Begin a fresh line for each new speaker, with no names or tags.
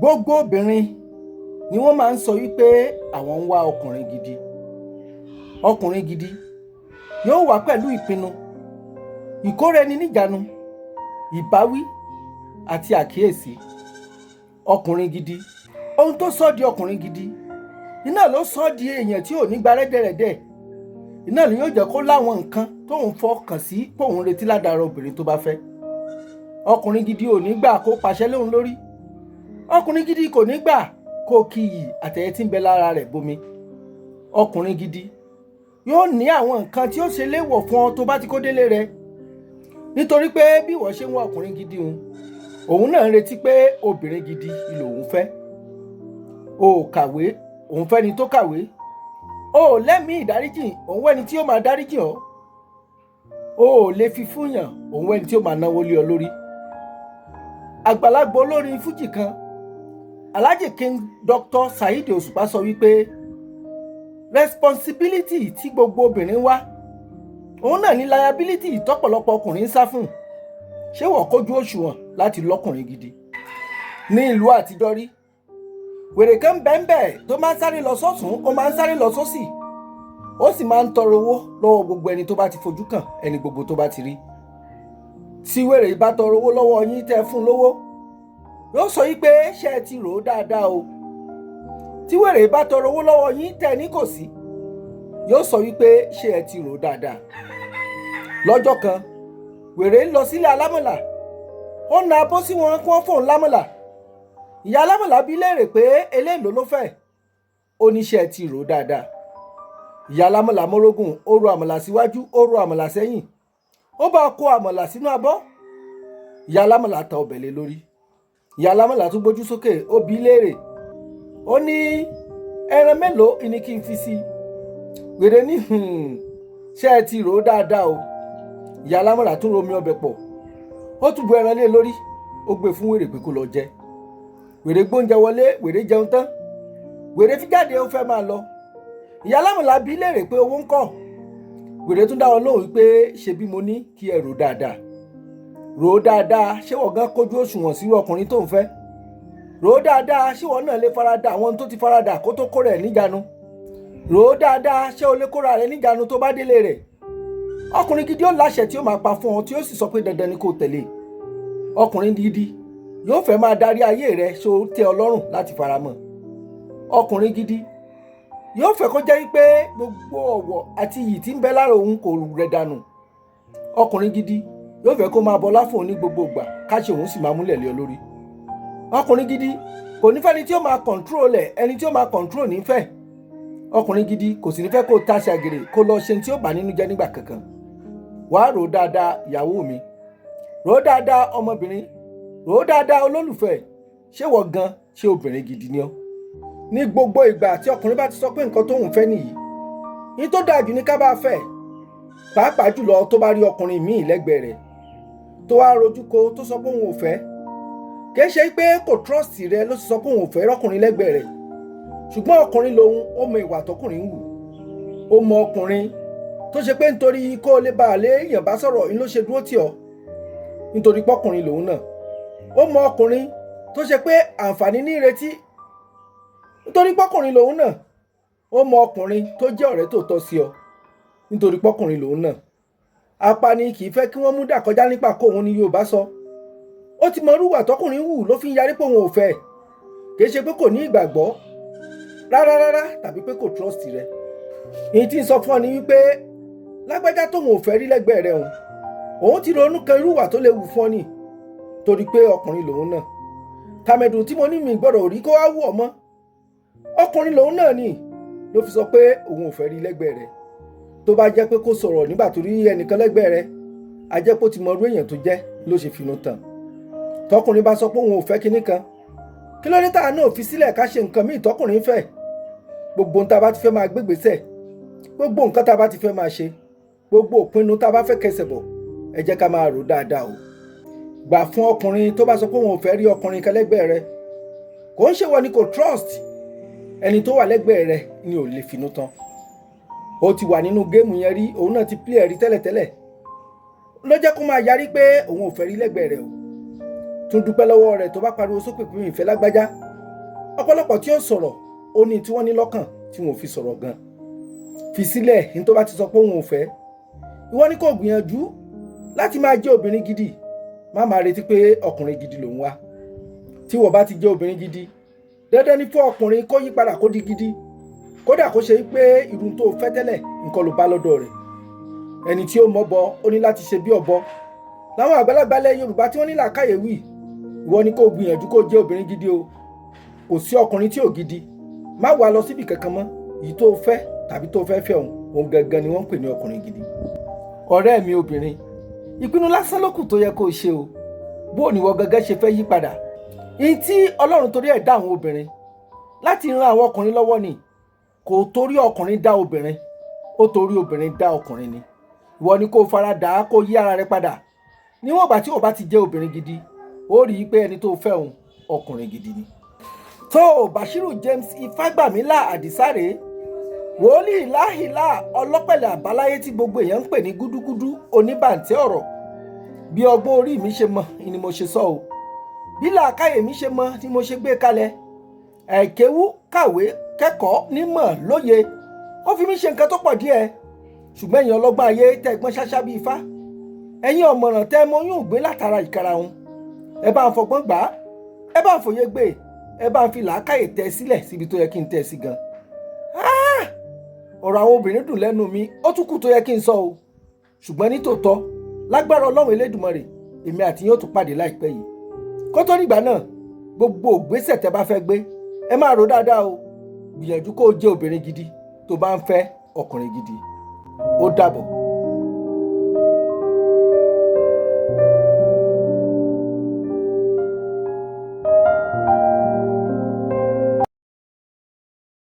Gbogbo obìnrin ni wọ́n máa ń sọ wípé àwọn ń wá ọkùnrin gidi. Ọkùnrin gidi yóò wá pẹ̀lú ìpinnu, ìkóraẹni níjàánu, ìbáwí àti àkíyèsí. Ọkùnrin gidi, ohun tó sọ di ọkùnrin gidi iná ló sọ di èèyàn tí ò ní gba rẹ́dẹ̀rẹ́dẹ̀. Iná ni yóò jẹ́ kó láwọn nǹkan tóun fọkàn sí póun retí ládàra obìnrin tó bá fẹ́. Ọkùnrin gidi ò ní gbà kó pàṣẹ lóun lórí. Ọkùnrin gidi kò ní gbà kó kíyì àtẹ̀yẹ tí ń bẹ lára rẹ̀ bomi. Ọkùnrin gidi yóò ní àwọn nǹkan tí ó ṣe léèwọ̀ fún ọ tó bá ti kó délé rẹ̀. Nítorí pé bí ìwọ ṣe ń wá ọkùnrin gidi òun náà ń retí pé obìnrin gidi lòun fẹ́. O ò kàwé, òun fẹ́ ni tó kàwé. O ò lẹ́mìí ìdáríjì, òun wẹ́ni tí ó máa dáríjì ọ́. O ò lè fi fúnyàn, òun wẹ́ni tí ó máa náwó lé ọ lórí. Àgbàlagbà olórin fújì kan, Alhaji King Dr. Saheed Òṣùpá sọ wípé responsibility tí gbogbo obìnrin wá, òun náà ní liability tọ́pọ̀lọpọ̀ ọkùnrin ń sá fún. Ṣé wọ́n kójú òṣùwọ̀n láti lọ́kùnrin gidi? Ní ìlú àtijọ́ rí, wèrè kan bẹ́ẹ̀nbẹ́ẹ̀ tó máa ń sáré lọ sọ́tún, ó máa ń sáré lọ sósì. Ó sì máa ń tọrọ owó lọ́wọ́ gbogbo ẹni tó bá ti fojú kàn, ẹni gbogbo tó bá ti rí. Tí wèrè bá tọrọ owó lọ́wọ́ yín tẹ́ fún lówó, yóò sọ yí pé ṣé ẹ ti rò ó dáadáa o. Tí wèrè bá tọrọ owó lọ́wọ́ yín tẹ́ ní kò sí, yóò sọ wípé ṣé ẹ ti rò ó dáadáa. Lọ́jọ́ kan, wèrè ń lọ sílé alámọ̀là. Ó na abọ́ sí wọn kí wọ́n fóun lámọ̀là. Ìyá alámọ̀là bi léèrè pé eléèló ló fẹ́. Ó ní ṣé ẹ ti rò ó dáadáa. Ìyá alámọ̀là mórógùn, ó ro àmàlà síwájú, ó ro àmàlà sẹ́yìn. Ó bá kó àmàlà sínú abọ́. Ìyá alámọ̀là ta ọbẹ̀ lé lórí. Ìyá alámọ̀là tún gbójú sókè, ó bi léèrè. Ó ní ẹran mélòó ni kí n fi sí? Wèrè ní ṣé ẹ ti rò ó dáadáa o. Ìyá alámọ̀là tún romi ọbẹ̀ pọ̀. Ó tún bu ẹran lé lórí. Ó gbé fún wèrè pé kó lọ jẹ. Wèrè gbóúnjẹ wọlé, wèrè jẹun tán. Wèrè fi jáde, ó fẹ́ máa lọ. Ìyá alámọ̀là bi léèrè pé owó ńkọ́? Wèrè tún dá wọn lóhùn pé ṣe bí mo ní kí ẹ rò dáadáa. Rò ó dáadáa, ṣé wọ́n gan kójú òṣùwọ̀n sírú ọkùnrin tó ń fẹ́? Rò ó dáadáa, ṣé wọ́n náà lè farada àwọn tó ti farada kó tó kó rẹ̀ níjàánu? Rò ó dáadáa, ṣé o lè kóra rẹ̀ níjàánu tó bá délé rẹ̀? Ọkùnrin gidi ó láṣẹ tí ó máa pa fún ọ, tí ó sì sọ pé dandan ni kó tẹ̀lé. Ọkùnrin gidi yóò fẹ́ máa darí ayé rẹ̀, ṣé ó tẹ́ ọ lọ́rùn láti faramọ́? Ọkùnrin gidi yóò fẹ́ kó jẹ́ wípé gbogbo ọ̀wọ̀ àti iyì tí ń bẹ lára òun kò rẹ̀ dànù. Ọkùnrin gidi yóò fẹ́ kó máa bọlá fún òun ní gbogbo ìgbà, káṣe òun sì máa múlẹ̀ lé ọ lórí. Ọkùnrin gidi kò ní fẹ́ni tí ó máa control ẹ̀, ẹni tí ó máa control nífẹ̀ẹ́. Ọkùnrin gidi kò sì ní fẹ́ kó ta ṣàgèrè kó lọ ṣe tí ó bà nínú jẹ́ nígbà kankan. Wàá rò ó dáadáa ìyàwó mi, rò ó dáadáa ọmọbìnrin, rò ó dáadáa olólùfẹ́. Ṣé wọ́n gan ṣé obìnrin gidi ni ọ́? Ní gbogbo ìgbà tí ọkùnrin bá ti sọ pé nǹkan tóun fẹ́ nìyí, ní tó dáa jù ní ká bá fẹ́. Pàápàá jùlọ tó bá rí ọkùnrin míì lẹ́gbẹ̀ẹ́ rẹ̀ tó wá rojú ko tó sọ pé òun ò fẹ́. Kì í ṣe pé kò trust rẹ ló sọ pé òun ò fẹ́ rọ́kùnrin lẹ́gbẹ̀ẹ́ rẹ̀. Ṣùgbọ́n ọkùnrin lòun, ó mọ ìwà tọkùnrin ń wù. Ó mọ ọkùnrin tó ṣe pé nítorí kó lè bá àlè èèyàn bá sọ̀rọ̀ ni ló ṣe dúró tì ọ́. Nítorí pọ́kùnrin lòun náà. Ó mọ ọkùnrin tó ṣe pé àǹfààní ní ìrètí. Nítorí pọ́kùnrin lòun náà. Ó mọ ọkùnrin tó jẹ́ ọ̀rẹ́ tòótọ́ sí ọ. Nítorí pọ́kùnrin lòun náà. Apani kì í fẹ́ kí wọ́n mú dà kọjá nípa kó òun ni Yorùbá sọ. Ó ti mọ irúwà tọkùnrin wù ló fi ń yarí pé òun ò fẹ́. Kì í ṣe pé kò ní ìgbàgbọ́ rárá tàbí pé kò trust rẹ. Èyí tí ń sọ fún ọ ni wípé lágbájá tóun ò fẹ́ rí lẹ́gbẹ̀ẹ́ rẹ̀ òun ti ronú kan irúwà tó lè wù fún ọ ni. Torí pé ọkùnrin lòun náà. Tàmẹ̀dùn tí mo ní mi gbọ́dọ̀ rí kó wá wù ọ mọ́. Ọkùnrin lòun náà ni ló fi sọ pé òun ò fẹ́ rí lẹ́gbẹ̀ẹ́ rẹ̀. Tó bá jẹ́ pé kó sọ̀rọ̀ nígbà tó rí ẹnìkan lẹ́gbẹ̀ẹ́ rẹ̀, a jẹ́ pé ó ti mọ irú èèyàn tó jẹ́ ló ṣe finú tán. Tọkùnrin bá sọ pé òun ò fẹ́ kinní kan, kí ló dé tá a náà fi sílẹ̀ ká ṣe nǹkan míì tọkùnrin fẹ́? Gbogbo ohun tá a bá ti fẹ́ máa gbégbèsẹ̀, gbogbo nǹkan tá a bá ti fẹ́ máa ṣe, gbogbo òpinnu tá a bá fẹ́ kẹsẹ̀ bọ̀, ẹ jẹ́ ká máa rò dáadáa o. Gbà fún ọkùnrin tó bá sọ pé òun ò fẹ́ rí ọkùnrin kan lẹ́gbẹ̀ẹ́ rẹ̀. Kò ń ṣe wọ́n ni kò trust. Ẹni tó wà lẹ́gbẹ̀ẹ́ rẹ̀ ni ò lè finú tán. Ó ti wà nínú géèmù yẹn rí, òun náà ti play ẹ̀rí tẹ́lẹ̀tẹ́lẹ̀. Ló jẹ́ kó máa yarí pé òun ò fẹ́ rí lẹ́gbẹ̀ẹ́ rẹ̀ o. Tún dúpẹ́ lọ́wọ́ rẹ̀ tó bá pariwo sókè pé ìfẹ́ lágbájá. ọ̀pọ̀lọpọ̀ tí ó sọ̀rọ̀ ó ní tí wọ́n ní lọ́kàn tí wọn ò fi sọ̀rọ̀ gan. Fi sílẹ̀ ní tó bá ti sọ pé òun ò fẹ́. Ìwọ ni kò gbìyànjú láti máa jẹ́ obìnrin gidi. Má máa retí pé ọkùnrin gidi ló ń wá. Tí wọ́n bá ti jẹ́ obìnrin gidi, dandan ni fún ọkùnrin kó yí padà kó di gidi. Kódà kó ṣe pé irun tó fẹ́ tẹ́lẹ̀ nǹkan ló bá lọ́dọ̀ rẹ̀. Ẹni tí ó mọ̀bọ ó ní láti ṣe bí ọ̀bọ. Láwọn àgbàlagbà ilẹ̀ Yorùbá tí wọ́n ní làákàyè wí, ìwọ ni kó gbìyànjú kó jẹ́ obìnrin gidi o. Kò sí ọkùnrin tí ò gidi. Má wá lọ síbi kankan mọ́. Èyí tó fẹ́ tàbí tó fẹ́ fẹ́ òun gangan ni wọ́n ń pè ní ọkùnrin gidi. Ọ̀rẹ́ mi obìnrin, ìpinnu lásán ló kù tó yẹ kó ṣe o. Bó ni ìwọ gangan ṣe fẹ́ yí padà? Èyí tí Ọlọ́run torí ẹ̀ dá àwọn obìnrin láti ran àwọn ọkùnrin lọ́wọ́ ni. Kò torí ọkùnrin dá obìnrin, ó torí obìnrin dá ọkùnrin ni. Ìwọ ni kó fara dà á kó yí ara rẹ padà. Níwọ̀n ìgbà tí o bá ti jẹ́ obìnrin gidi, ó rí i pé ẹni tó fẹ́ òun ọkùnrin gidi ni. Tó Bashiru James Ifágbàmílà Àdìsárè, wòlíì láhìlá ọlọ́pẹ̀lẹ̀ àbáláyé tí gbogbo èèyàn ń pè ní gúdúgúdú oníbàǹtẹ́ ọ̀rọ̀. Bí ọgbọ́n orí mi ṣe mọ ni mo ṣe sọ o. Bí làákàyè mi ṣe mọ ni mo ṣe gbé kalẹ̀. Àìkéwú kàwé kẹ́kọ̀ọ́ nímọ̀ lóye ó fi mí ṣe nǹkan tó pọ̀ díẹ̀. Ṣùgbọ́n ẹ̀yin ọlọ́gbọ́n ayé tẹ́ gbọ́n ṣáṣá bí ifá. Ẹ̀yin ọ̀mọ̀ràn tẹ́ mọyún gbé látara ìkarahun. Ẹ bá ń fọgbọ́n gbà á, ẹ bá ń fòye gbé, ẹ bá ń fi làákàyè tẹ́ sílẹ̀ síbi tó yẹ kí n tẹ́ sí gan. Ọ̀rọ̀ àwọn obìnrin dùn lẹ́nu mi, ó tún kù tó yẹ kí n sọ o. Ṣùgbọ́n ní tòótọ́, lágbára Ọlọ́run Elédùmarè, èmi àti yín ó tún pàdé láìpẹ́ yìí. Kó tó dìgbà náà, gbogbo ògbésẹ̀ tẹ́ bá fẹ́ gbé, ẹ máa rò dáadáa o. Gbìyànjú kó o jẹ́ obìnrin gidi tó bá ń fẹ́ ọkùnrin gidi. Ó dàbọ̀.